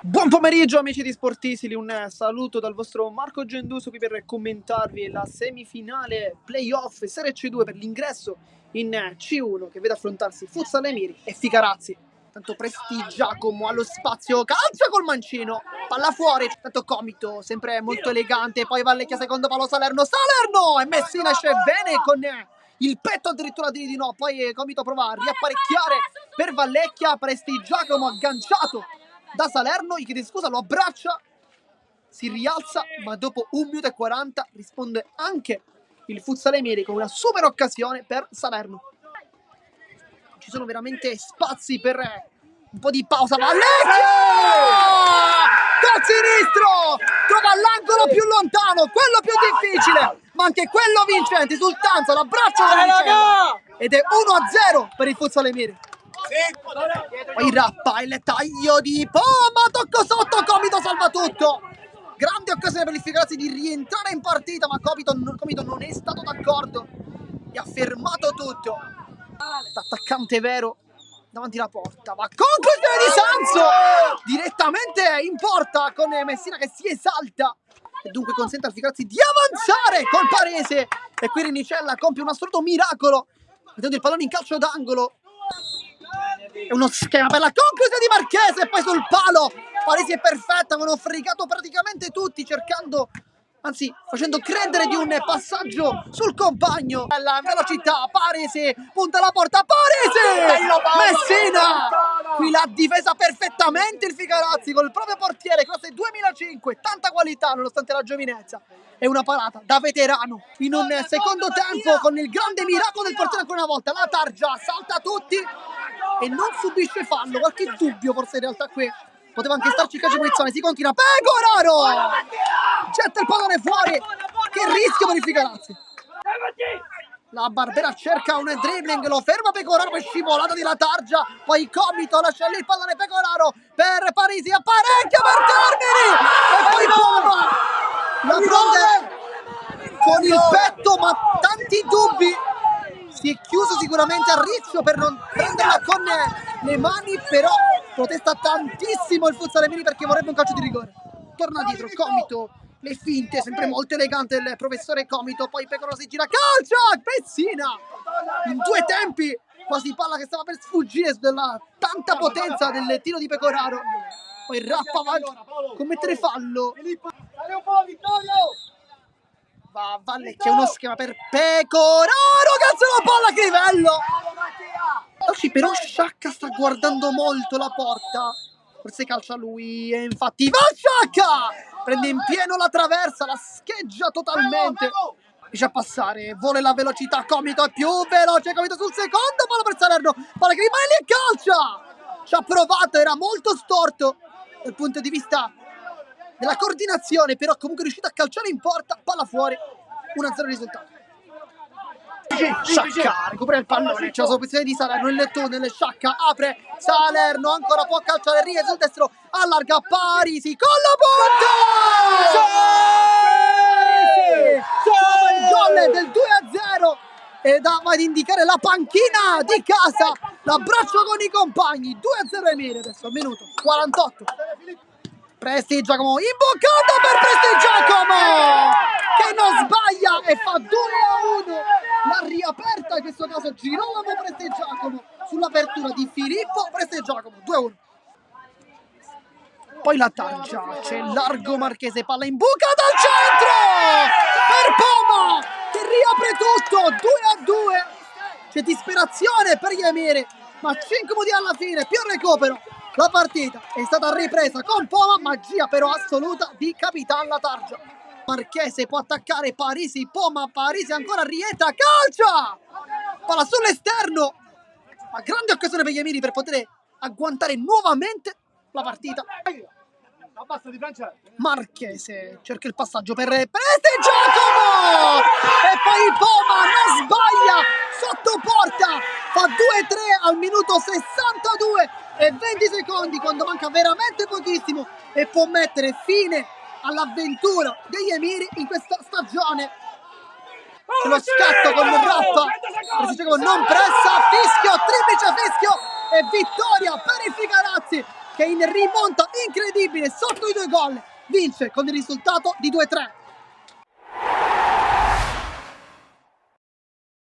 Buon pomeriggio amici di Sportisili, un saluto dal vostro Marco Genduso qui per commentarvi la semifinale playoff Serie C2 per l'ingresso in C1 che vede affrontarsi Futsal Emiri e Figarazzi. Tanto Presti Giacomo allo spazio, calcia col mancino, palla fuori, tanto Comito, sempre molto elegante, poi Vallecchia secondo palo Salerno, e Messina esce bene con il petto addirittura di no, poi Comito prova a riapparecchiare per Vallecchia, Presti Giacomo agganciato da Salerno, gli chiede scusa, lo abbraccia, si rialza, ma dopo 1 minuto e 40 risponde anche il Futsal Emiri con una super occasione per Salerno. Ci sono veramente spazi per un po' di pausa. Vallecchia! Dal sinistro! Trova l'angolo più lontano, quello più difficile, ma anche quello vincente. Sultanza, l'abbraccio ed è 1-0 per il Futsal Emiri. Poi Rappa, il taglio di Poma, tocco sotto, Comito salva tutto. Grande occasione per il Figarazzi di rientrare in partita, ma Comito non è stato d'accordo e ha fermato tutto. L'attaccante vero davanti alla porta, ma conclusione di Sanzo direttamente in porta con Messina che si esalta e dunque consente al Figarazzi di avanzare col Parese. E qui Rinicella compie un assoluto miracolo mettendo il pallone in calcio d'angolo. È uno schema per la conclusione di Marchese e poi sul palo Paresi è perfetta, avevano fregato praticamente tutti cercando, anzi facendo credere di un passaggio sul compagno. La velocità, Paresi punta la porta, Paresi! Messina! Qui l'ha difesa perfettamente il Figarazzi col proprio portiere, classe 2005, tanta qualità nonostante la giovinezza. È una parata da veterano in un secondo tempo con il grande miracolo del portiere ancora una volta. La Targia salta tutti e non subisce fallo, qualche dubbio forse in realtà qui poteva anche starci il calcio di punizione. Si continua, Pecoraro getta il pallone fuori, che rischio per il Figarazzi. La Barbera cerca un dribbling, lo ferma Pecoraro, poi scivolata di La Targia, poi Comito lascia lì il pallone Pecoraro per Parisi, apparecchia per Termini e poi Poma la prende con il petto, ma tanti dubbi. Si è chiuso sicuramente a riccio per non prenderla con le mani, però protesta tantissimo il Futsal Emiri perché vorrebbe un calcio di rigore. Torna dietro, Comito, le finte, sempre molto elegante il professore Comito, poi Pecoraro si gira, calcia, Messina! In 2 tempi, quasi palla che stava per sfuggire dalla tanta potenza del tiro di Pecoraro. Poi Rappa va a commettere fallo. Va Vallecchia, uno schema per Pecoraro, cazzo la palla, che livello! Però Sciacca sta guardando molto la porta, forse calcia lui e infatti va Sciacca! Prende in pieno la traversa, la scheggia totalmente, riesce a passare, vuole la velocità, Comito è più veloce, Comito sul secondo, palla per Salerno, palla che rimane lì e calcia! Ci ha provato, era molto storto dal punto di vista della coordinazione, però comunque è riuscito a calciare in porta, palla fuori, 1-0 risultato. Sciacca recupera il pallone, c'è la soluzione di Salerno, il tunnel, Sciacca apre, Salerno ancora può calciare, Ries sul destro, allarga Parisi con la punta! Il gol del 2-0 ed va ad indicare la panchina di casa, l'abbraccio con i compagni, 2-0 Emiri adesso al minuto 48. Presti Giacomo, imboccata per Presti Giacomo che non sbaglia e fa 2-1. La riaperta in questo caso Girolamo Presti Giacomo sull'apertura di Filippo Presti Giacomo, 2-1. Poi la Targia, c'è largo Marchese, palla in buca dal centro per Poma che riapre tutto, 2-2. C'è disperazione per gli Emiri, ma 5 minuti alla fine, più recupero. La partita è stata ripresa con Poma, magia però assoluta di Capitan La Targia. Marchese può attaccare Parisi, Poma, Parisi ancora rientra, calcia! Palla sull'esterno, ma grande occasione per gli Emiri per poter agguantare nuovamente la partita. Marchese cerca il passaggio per Presti Giacomo e poi Poma non sbaglia sotto porta, fa 2-3 al minuto 62 e 20 secondi quando manca veramente pochissimo e può mettere fine all'avventura degli Emiri in questa stagione. Lo scatto con Rappa, Presti Giacomo non pressa, triplice fischio e vittoria per i Figarazzi che in rimonta incredibile infine sotto i 2 gol vince con il risultato di 2-3.